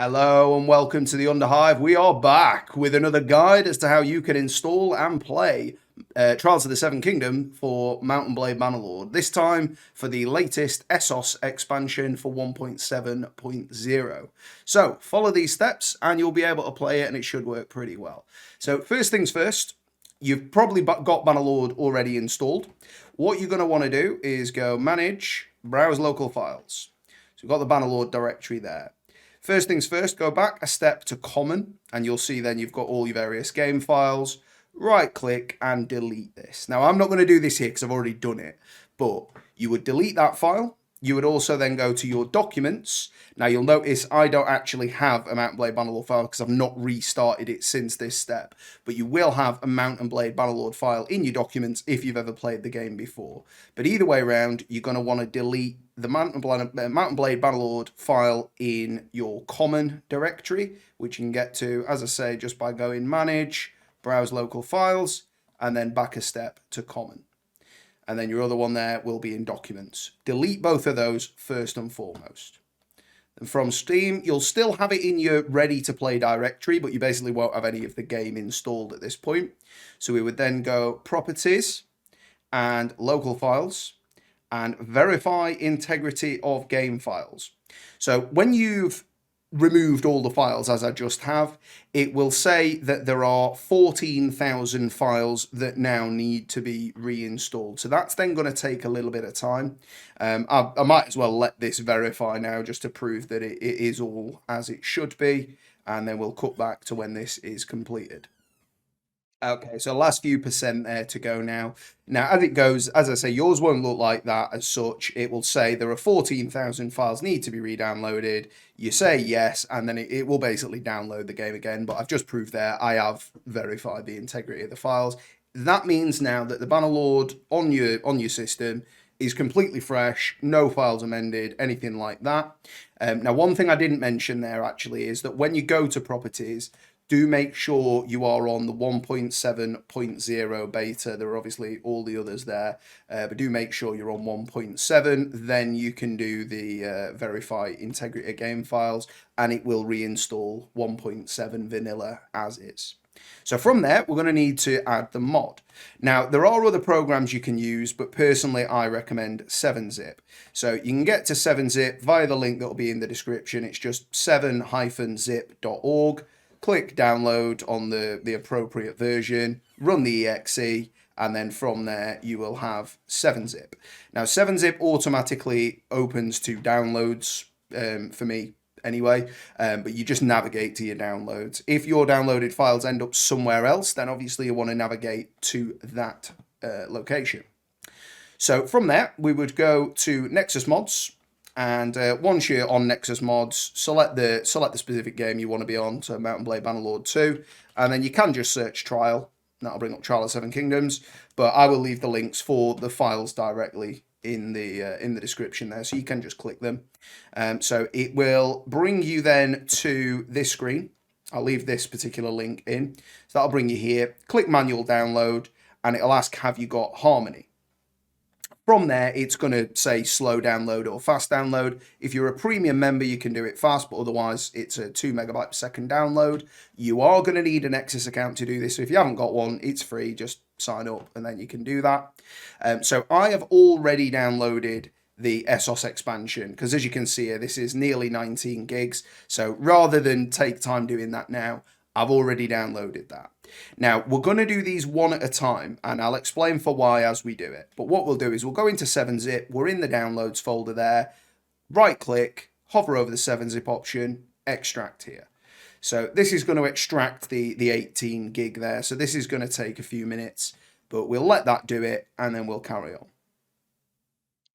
Hello and welcome to the Underhive. We are back with another guide as to how you can install and play Trials of the Seven Kingdom for Mount and Blade Bannerlord. This time for the latest Essos expansion for 1.7.0. So follow these steps and you'll be able to play it and it should work pretty well. So first things first, you've probably got Bannerlord already installed. What you're going to want to do is go Manage, Browse Local Files. So we've got the Bannerlord directory there. First things first, go back a step to Common, and you'll see then you've got all your various game files. Right click and delete this. Now, I'm not going to do this here because I've already done it, but you would delete that file. You would also then go to your documents. Now, you'll notice I don't actually have a Mount and Blade Bannerlord file because I've not restarted it since this step. But you will have a Mount and Blade Bannerlord file in your documents if you've ever played the game before. But either way around, you're going to want to delete the Mount and Blade Bannerlord file in your common directory, which you can get to, as I say, just by going Manage, Browse Local Files, and then back a step to Common. And then your other one there will be in Documents. Delete both of those first and foremost. And from Steam, you'll still have it in your ready-to-play directory, but you basically won't have any of the game installed at this point. So we would then go Properties and Local Files and Verify Integrity of Game Files. So when you've removed all the files, as I just have, it will say that there are 14,000 files that now need to be reinstalled. So that's then going to take a little bit of time. I might as well let this verify now just to prove that it is all as it should be, and then we'll cut back to when this is completed. Okay, so last few percent there to go now. Now, as it goes, as I say, yours won't look like that as such. It will say there are 14,000 files need to be re-downloaded. You say yes, and then it will basically download the game again. But I've just proved there I have verified the integrity of the files. That means now that the Bannerlord on your system is completely fresh, no files amended, anything like that. Now, one thing I didn't mention there actually is that when you go to properties, do make sure you are on the 1.7.0 beta. There are obviously all the others there, but do make sure you're on 1.7. Then you can do the verify integrity of game files, and it will reinstall 1.7 vanilla as is. So from there, we're going to need to add the mod. Now, there are other programs you can use, but personally, I recommend 7-zip. So you can get to 7-zip via the link that will be in the description. It's just 7-zip.org. Click download on the appropriate version, run the exe, and then from there you will have 7-zip. Now 7-zip automatically opens to downloads for me anyway, but you just navigate to your downloads. If your downloaded files end up somewhere else, then obviously you want to navigate to that location. So from there, we would go to Nexus Mods. And once you're on Nexus Mods, select the specific game you want to be on, so Mount and Blade Bannerlord 2, and then you can just search Trial. That'll bring up Trial of Seven Kingdoms, but I will leave the links for the files directly in the description there, so you can just click them. So it will bring you then to this screen. I'll leave this particular link in. So that'll bring you here. Click Manual Download, and it'll ask, have you got Harmony? From there, it's going to say slow download or fast download. If you're a premium member, you can do it fast, but otherwise it's a 2 megabyte per second download. You are going to need a Nexus account to do this. So if you haven't got one, it's free. Just sign up and then you can do that. So I have already downloaded the Essos expansion because as you can see here, this is nearly 19 gigs. So rather than take time doing that now, I've already downloaded that. Now, we're going to do these one at a time, and I'll explain for why as we do it. But what we'll do is we'll go into 7-zip. We're in the Downloads folder there. Right-click, hover over the 7-zip option, extract here. So this is going to extract the 18 gig there. So this is going to take a few minutes, but we'll let that do it, and then we'll carry on.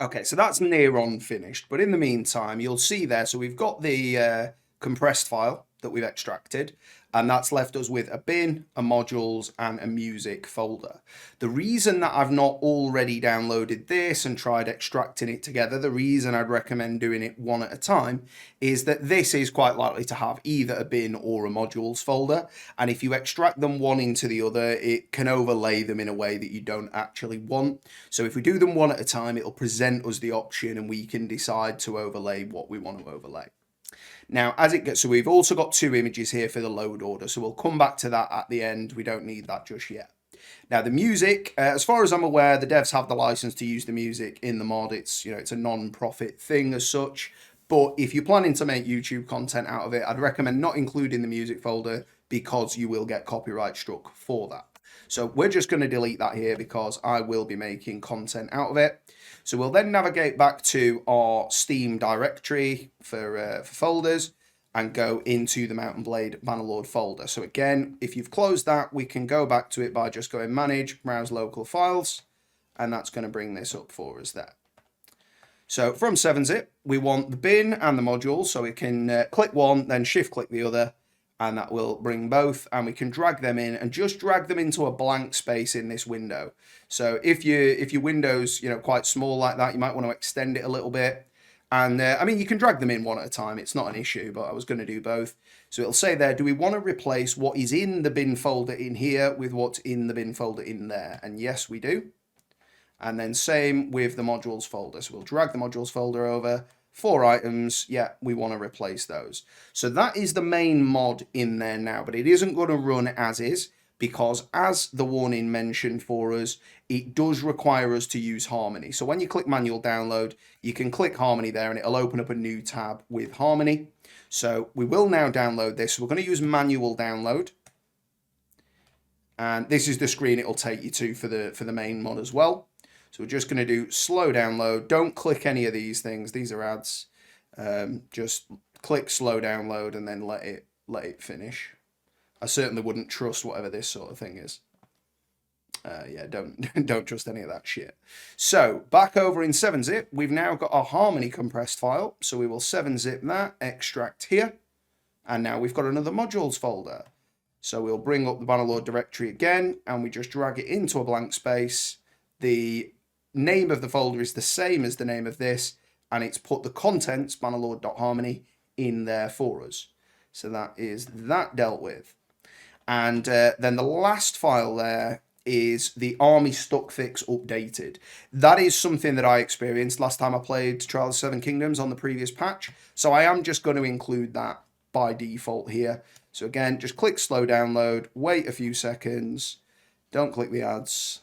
Okay, so that's near on finished. But in the meantime, you'll see there, so we've got the compressed file that we've extracted, and that's left us with a bin, a modules, and a music folder. The reason that I've not already downloaded this and tried extracting it together, the reason I'd recommend doing it one at a time, is that this is quite likely to have either a bin or a modules folder, and if you extract them one into the other, it can overlay them in a way that you don't actually want. So if we do them one at a time, it'll present us the option and we can decide to overlay what we want to overlay. Now, as it gets, so we've also got 2 images here for the load order. So we'll come back to that at the end. We don't need that just yet. Now, the music, as far as I'm aware, the devs have the license to use the music in the mod. It's, it's a non-profit thing as such. But if you're planning to make YouTube content out of it, I'd recommend not including the music folder because you will get copyright struck for that. So we're just going to delete that here because I will be making content out of it. So we'll then navigate back to our Steam directory for folders and go into the Mount & Blade Bannerlord folder. So again, if you've closed that, we can go back to it by just going Manage, Browse Local Files, and that's going to bring this up for us there. So from 7-zip, we want the bin and the module, so we can click one, then shift-click the other, and that will bring both, and we can drag them in and just drag them into a blank space in this window. So if your window's quite small like that, you might want to extend it a little bit. And I mean, you can drag them in one at a time. It's not an issue, but I was going to do both. So it'll say there, do we want to replace what is in the bin folder in here with what's in the bin folder in there? And yes, we do. And then same with the modules folder. So we'll drag the modules folder over. 4 items, yeah, we want to replace those. So that is the main mod in there now, but it isn't going to run as is because as the warning mentioned for us, it does require us to use Harmony. So when you click manual download, you can click Harmony there and it'll open up a new tab with Harmony. So we will now download this. So we're going to use manual download. And this is the screen it'll take you to for the main mod as well. So we're just going to do slow download. Don't click any of these things. These are ads. Just click slow download and then let it finish. I certainly wouldn't trust whatever this sort of thing is. Yeah, don't trust any of that shit. So back over in 7-zip, we've now got our Harmony compressed file. So we will 7-zip that, extract here. And now we've got another modules folder. So we'll bring up the Bannerlord directory again, and we just drag it into a blank space. The name of the folder is the same as the name of this, and it's put the contents, bannerlord.harmony, in there for us. So that is that dealt with. And then the last file there is the Army Stuck Fix updated. That is something that I experienced last time I played Trials of 7 Kingdoms on the previous patch. So I am just going to include that by default here. So again, just click slow download, wait a few seconds, don't click the ads.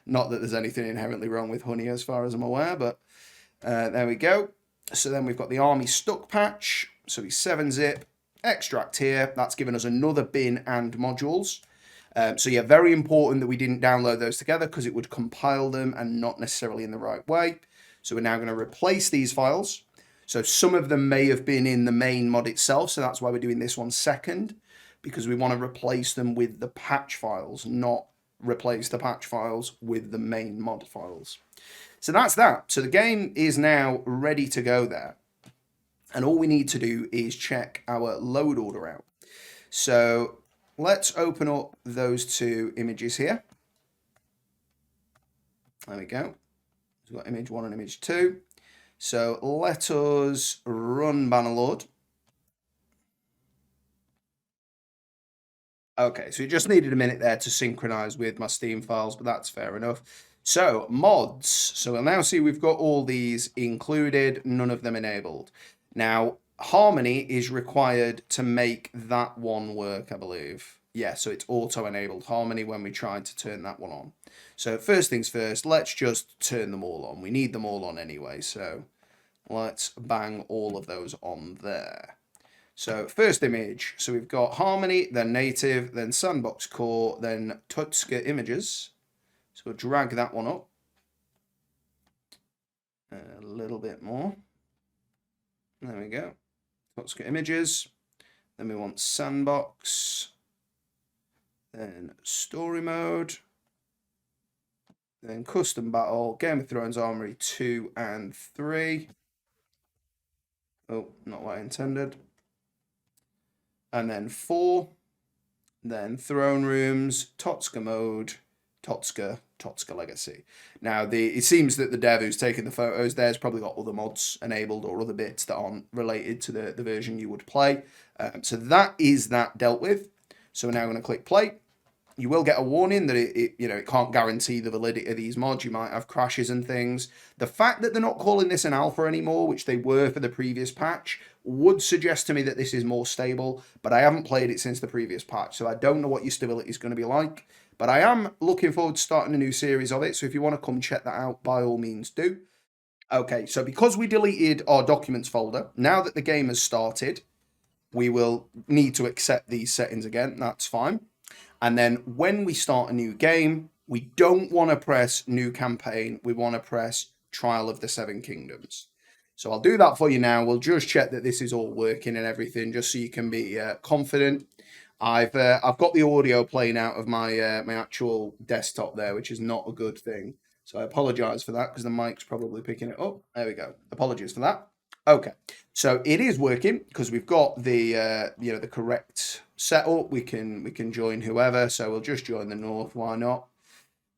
Not that there's anything inherently wrong with Honey as far as I'm aware, but there we go. So then we've got the Army Stuck patch. So we 7-zip, extract here. That's given us another bin and modules. So yeah, very important that we didn't download those together because it would compile them and not necessarily in the right way. So we're now going to replace these files. So some of them may have been in the main mod itself. So that's why we're doing this one second, because we want to replace them with the patch files, not replace the patch files with the main mod files. So that's that. So the game is now ready to go there. And all we need to do is check our load order out. So let's open up those 2 images here. There we go. We've got image 1 and image 2. So let us run Bannerlord. Okay, so it just needed a minute there to synchronize with my Steam files, but that's fair enough. So mods. So we'll now see we've got all these included, none of them enabled. Now, Harmony is required to make that one work, I believe. Yeah, so it's auto-enabled Harmony when we tried to turn that one on. So first things first, let's just turn them all on. We need them all on anyway, so let's bang all of those on there. So first image, so we've got Harmony, then Native, then Sandbox Core, then Tutska Images. So we'll drag that one up a little bit more. There we go. Tutska Images. Then we want Sandbox. Then Story Mode. Then Custom Battle, Game of Thrones Armory 2 and 3. Oh, not what I intended. And then 4, then Throne Rooms, Totska Mode, Totska Legacy. Now, it seems that the dev who's taken the photos there's probably got other mods enabled or other bits that aren't related to the version you would play. So that is that dealt with. So we're now going to click play. You will get a warning that it can't guarantee the validity of these mods. You might have crashes and things. The fact that they're not calling this an alpha anymore, which they were for the previous patch, would suggest to me that this is more stable, but I haven't played it since the previous patch, so I don't know what your stability is going to be like. But I am looking forward to starting a new series of it, so if you want to come check that out, by all means do. Okay, so because we deleted our documents folder, now that the game has started, we will need to accept these settings again. That's fine. And then when we start a new game, we don't want to press new campaign. We want to press Trial of the Seven Kingdoms. So I'll do that for you now. We'll just check that this is all working and everything, just so you can be confident. I've got the audio playing out of my my actual desktop there, which is not a good thing. So I apologise for that because the mic's probably picking it up. There we go. Apologies for that. Okay, so it is working because we've got the the correct setup. We can join whoever. So we'll just join the North. Why not?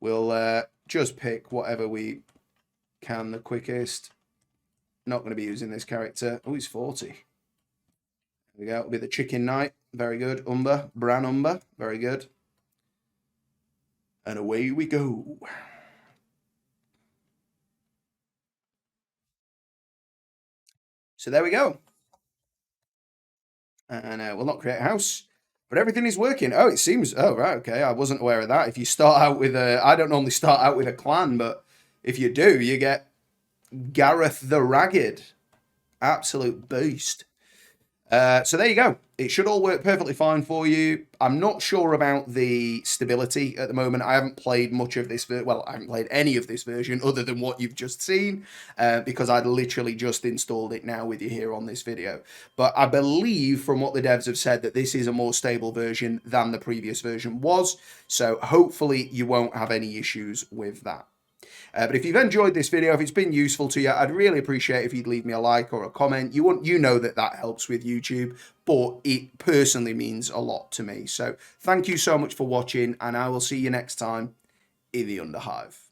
We'll just pick whatever we can the quickest. Not going to be using this character. Oh, he's 40. There we go. It'll be the Chicken Knight. Very good. Umber. Bran Umber. Very good. And away we go. So there we go. And we'll not create a house. But everything is working. Oh, it seems... Oh, right, okay. I wasn't aware of that. If you start out with a... I don't normally start out with a clan, but if you do, you get Gareth the Ragged. Absolute beast. So there you go. It should all work perfectly fine for you. I'm not sure about the stability at the moment. I haven't played much of this. Well, I haven't played any of this version other than what you've just seen because I'd literally just installed it now with you here on this video. But I believe from what the devs have said that this is a more stable version than the previous version was. So hopefully you won't have any issues with that. But if you've enjoyed this video, if it's been useful to you, I'd really appreciate if you'd leave me a like or a comment. You know that helps with YouTube, but it personally means a lot to me. So thank you so much for watching, and I will see you next time in the Underhive.